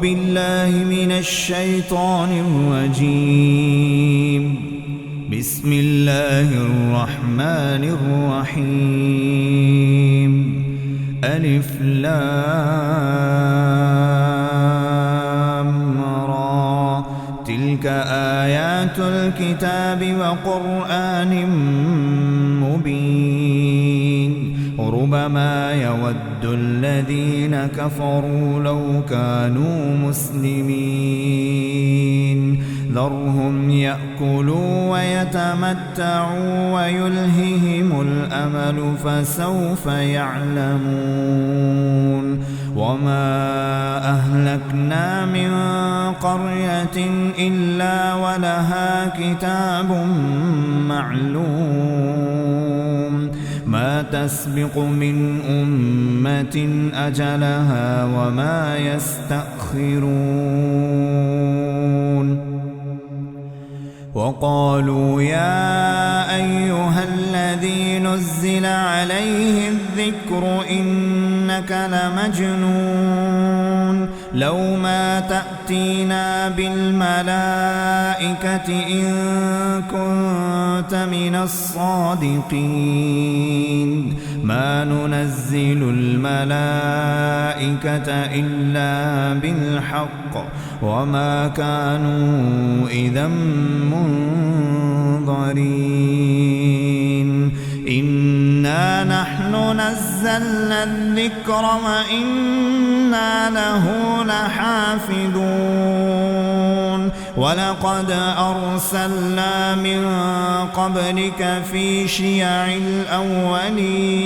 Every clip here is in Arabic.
بالله من الشيطان الرجيم. بسم الله الرحمن الرحيم. ألف لام را. تلك آيات الكتاب وقرآن مبين. ربما يود الذين كفروا لو كانوا مسلمين. ذرهم يأكلوا ويتمتعوا ويلههم الأمل فسوف يعلمون. وما أهلكنا من قرية إلا ولها كتاب معلوم. ما تسبق من أمة أجلها وما يستأخرون. وقالوا يا أيها الذي نزل عليه الذكر إنك لمجنون. لو ما تأتينا بالملائكة إن كنت من الصادقين. ما ننزل الملائكة إلا بالحق وما كانوا إذا منظرين. إنا نحن نزلنا الذكر وإنا له لحافظون. ولقد أرسلنا من قبلك في شيع الأولين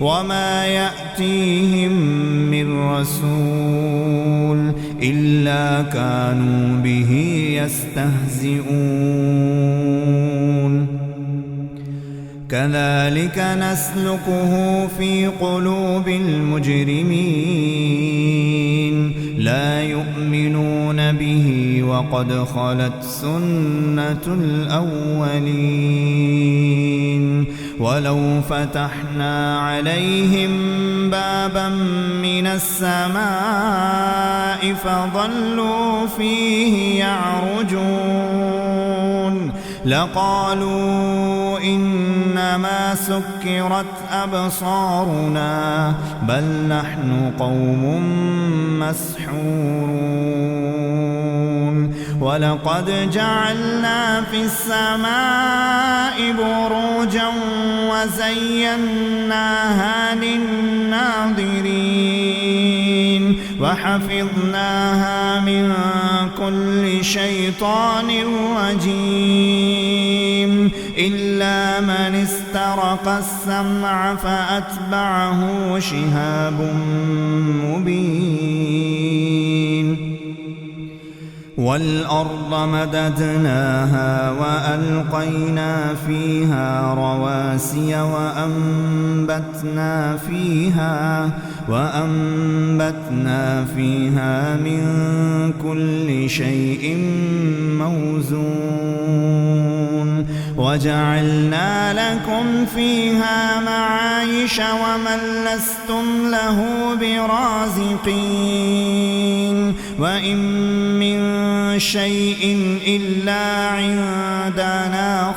وما يأتيهم من رسول إلا كانوا به يستهزئون. كذلك نسلكه في قلوب المجرمين. لا يؤمنون به وقد خلت سنة الأولين. ولو فتحنا عليهم بابا من السماء فظلوا فيه يعرجون لقالوا إنما سكرت أبصارنا بل نحن قوم مسحورون. ولقد جعلنا في السماء بروجا وزيناها للناظرين وحفظناها من كل شيطان رجيم إلا من استرق السمع فأتبعه شهاب مبين. والأرض مددناها وألقينا فيها رواسي وأنبتنا فيها من كل شيء موزون. وجعلنا لكم فيها معايش ومن لستم له برازقين. وإن من شيء إلا عندنا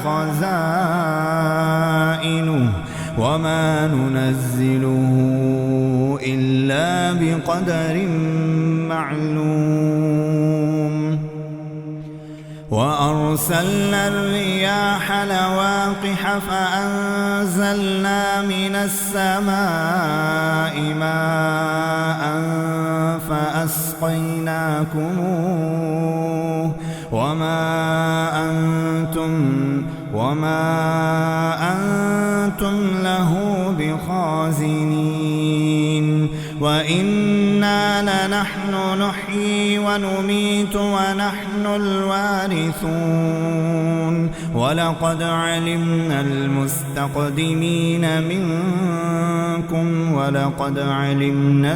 خزائنه وما ننزله إلا بقدر معلوم. وأرسلنا الرياح لواقح فأنزلنا من السماء ماء فأسقيناكموه وما أنتم له بخازنين. وإنا لنحن نحيي ونميت ونحن الوارثون. ولقد علمنا المستقدمين منكم ولقد علمنا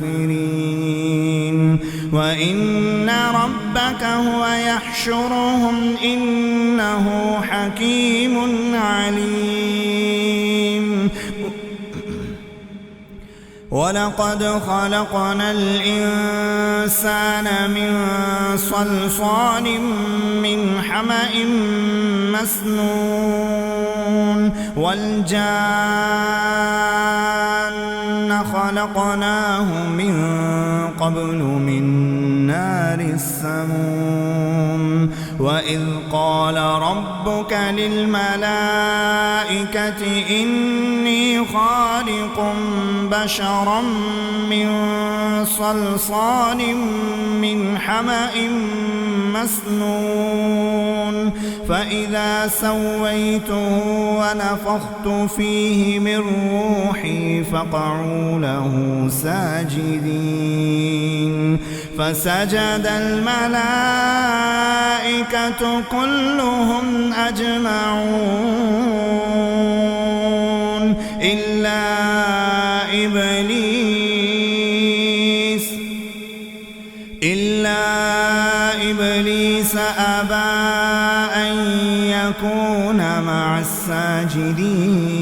المستأخرين. وإن ربك هو يحشرهم إنه حكيم عليم. ولقد خلقنا الإنسان من صلصال من حمأ مسنون والجان خلقناه من قبل من نار السموم وإذ قال ربك للملائكة إني خالق بشرا من صلصال من حمأ مسنون فإذا سويته ونفخت فيه من روحي فقعوا له ساجدين فسجد الملائكة كلهم أجمعون إلا إبليس أبى أن يكون مع الساجدين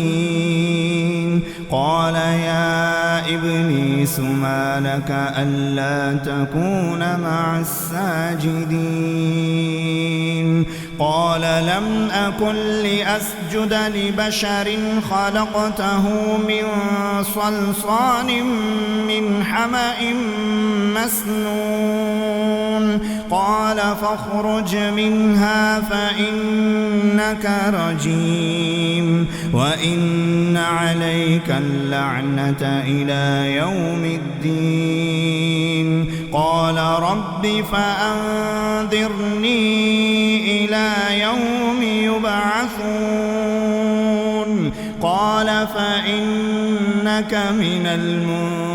قال يا إبليس ما لك ألا تكون مع الساجدين قال لم أكن لأسجد لبشر خلقته من صلصال من حمأ مسنون قال فاخرج منها فإنك رجيم وإن عليك اللعنة إلى يوم الدين قال رب فأنذرني إلى يوم يبعثون قال فإنك من المنظرين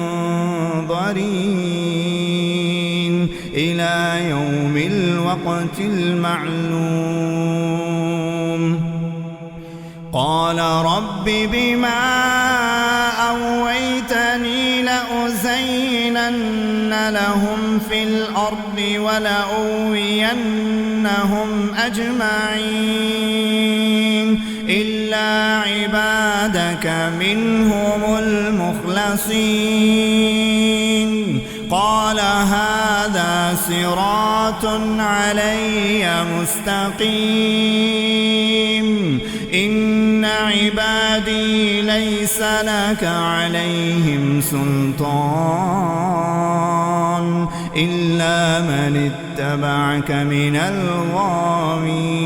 إلى يوم الوقت المعلوم قال رب بما أغويتني لأزينن لهم في الأرض ولأغوينهم أجمعين إلا عبادك منهم المخلصين قال هذا صراط علي مستقيم إن عبادي ليس لك عليهم سلطان إلا من اتبعك من الغاوين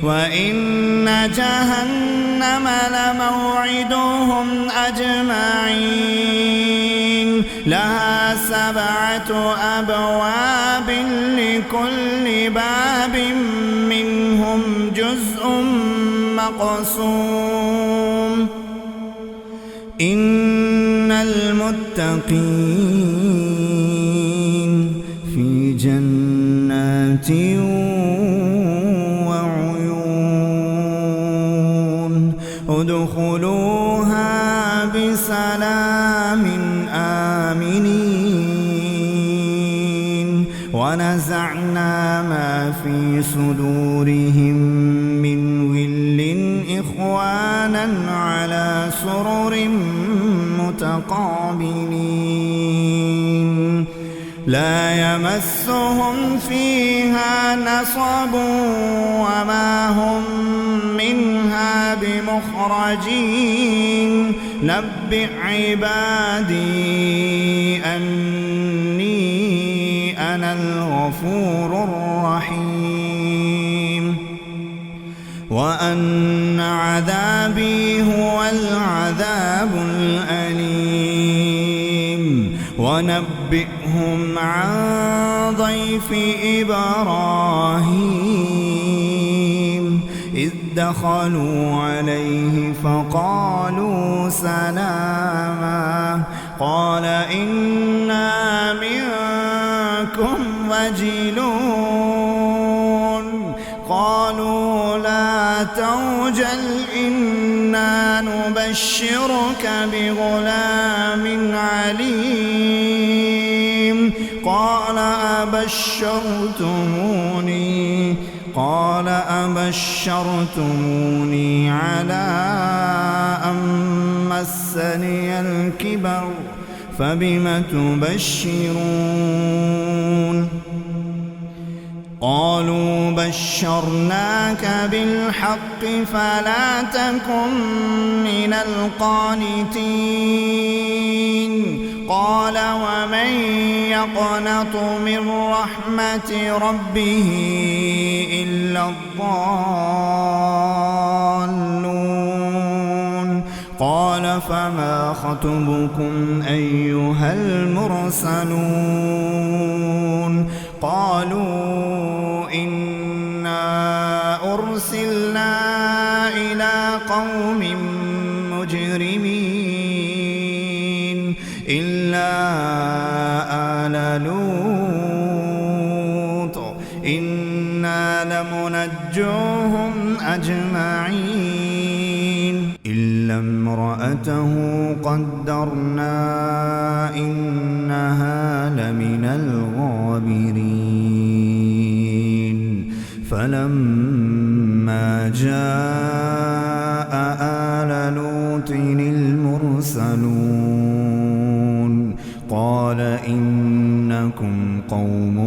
وإن جهنم لموعدهم أجمعين لها 7 أبواب لكل باب منهم جزء مقسوم إن المتقين في جنات وعيون ادخلوها بسلام آمنين ونزعنا ما في صدورهم من غل إخوانا على سرر متقابلين لا يمسهم فيها نصب وما هم منها بمخرجين نبئ عبادي أني أنا الغفور الرحيم وأن عذابي هو العذاب الأليم ونبئهم عن ضيف إبراهيم إذ دخلوا عليه فقالوا سلاما قال إنا منكم وجلون قالوا لا توجل إنا نبشرك بغلام عليم قال أبشرتموني على أن مسني الكبر فبم تبشرون قالوا بشرناك بالحق فلا تكن من القانتين قال ومن يقنط من رحمة ربه إلا الضالون قال فما خطبكم أيها المرسلون قالوا إنا أرسلنا إلى قوم مجرمين إلا آل لوط إنا لمنجوهم أجمعين إلا امرأته قدرنا إنها لمن الغابرين فلما جاء آل لوط المرسلون قال إنكم قوم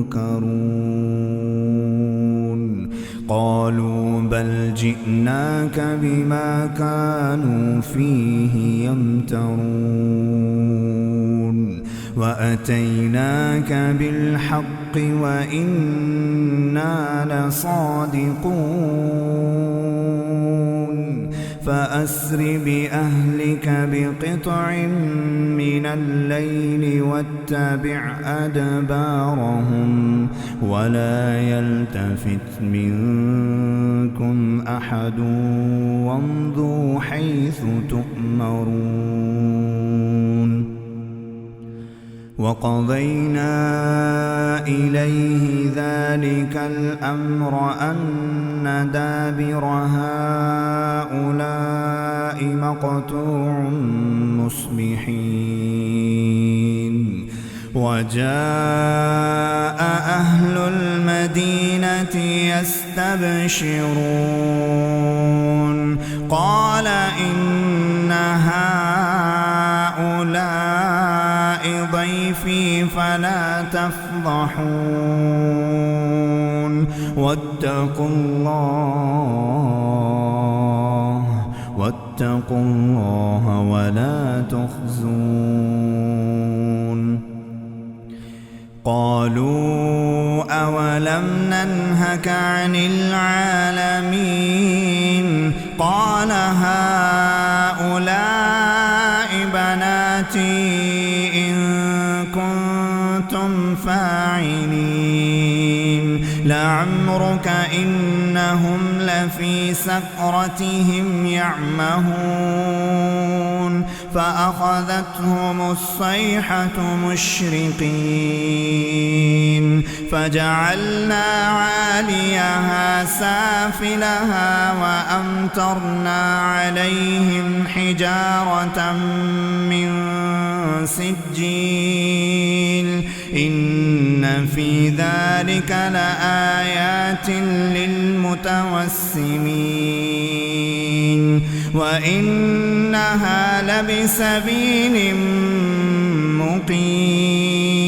منكرون قالوا بل جئناك بما كانوا فيه يمترون وأتيناك بالحق وإنا لصادقون فأسر بأهلك بقطع من الليل واتبع أدبارهم ولا يلتفت منكم أحد وامضوا حيث تؤمرون وقضينا إليه ذلك الأمر أن دابر هؤلاء مقطوع مصبحين وجاء أهل المدينة يستبشرون قال إن هؤلاء ضيفي فلا تفضحون واتقوا الله ولا تخزون قالوا أولم ننهك عن العالمين قال هؤلاء بناتي إن كنتم فاعلين لعمرك إنهم لفي سكرتهم يعمهون فأخذتهم الصيحة مشرقين فجعلنا عاليها سافلها وأمطرنا عليهم حجارة من سجيل إن في ذلك لآيات للمتوسمين وإنها لبسبيل مقيم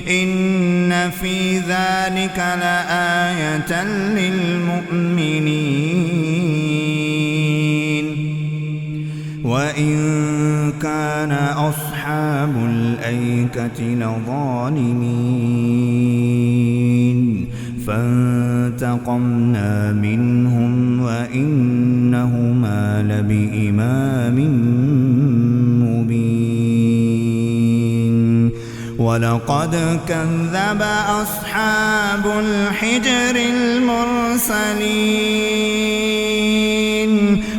إن في ذلك لآية للمؤمنين وإن كان أصحاب الأيكة لظالمين فانتقمنا منهم وإنهما لبإمام مبين ولقد كذب أصحاب الحجر المرسلين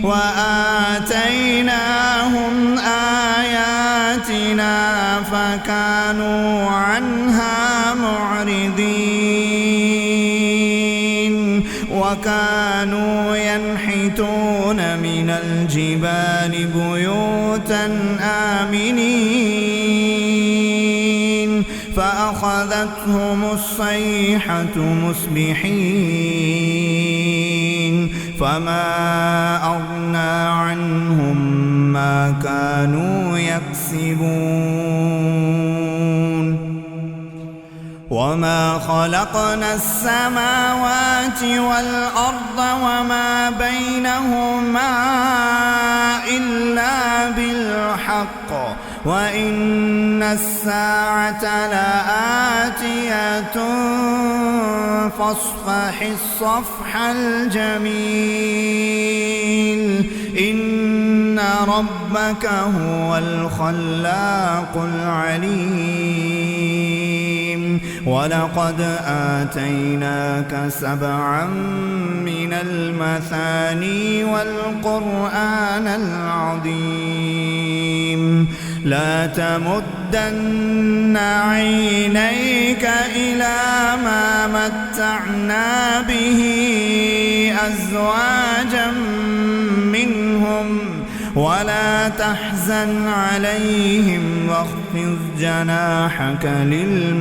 وآتيناهم آياتنا فكانوا عنها معرضين وكانوا ينحتون من الجبال بيوتا آمنين فأخذتهم الصيحة مصبحين فما أغنى عنهم ما كانوا يكسبون وما خلقنا السماوات والأرض وما بينهما إلا بالحق وإن الساعة لآتية فاصفح الصفح الجميل إن ربك هو الخلاق العليم ولقد آتيناك 7 من المثاني والقرآن العظيم لا تمدن عينيك إلى ما متعنا به أزواجا منهم ولا تحزن عليهم واخفض جناحك للمؤمنين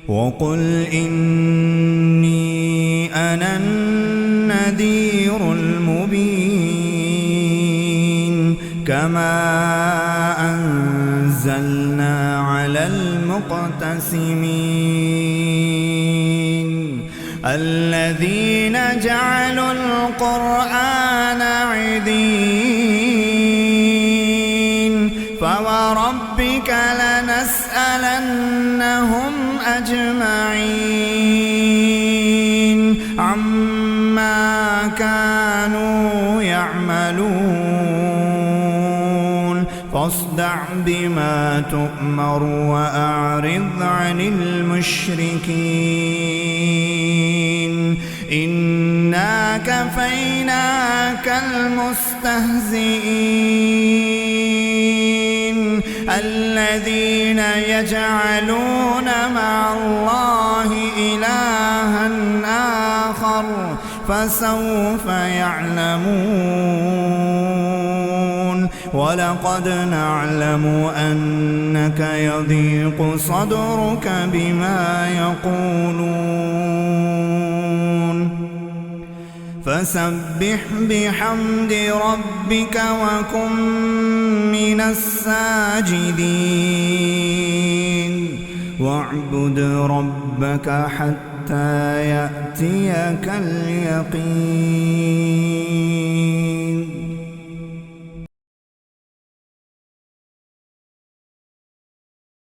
وقل إني أنا النذير المبين كما أنزلنا على المقتسمين الذين جعلوا القرآن عضين فوربك لنسألنهم أجمعين عما كانوا يعملون فاصدع بما تؤمر وأعرض عن المشركين إنا كفيناك المستهزئين الذين يجعلون مع الله إلها آخر فسوف يعلمون ولقد نعلم أنك يضيق صدرك بما يقولون فسبح بحمد ربك وكن من الساجدين واعبد ربك حتى يأتيك اليقين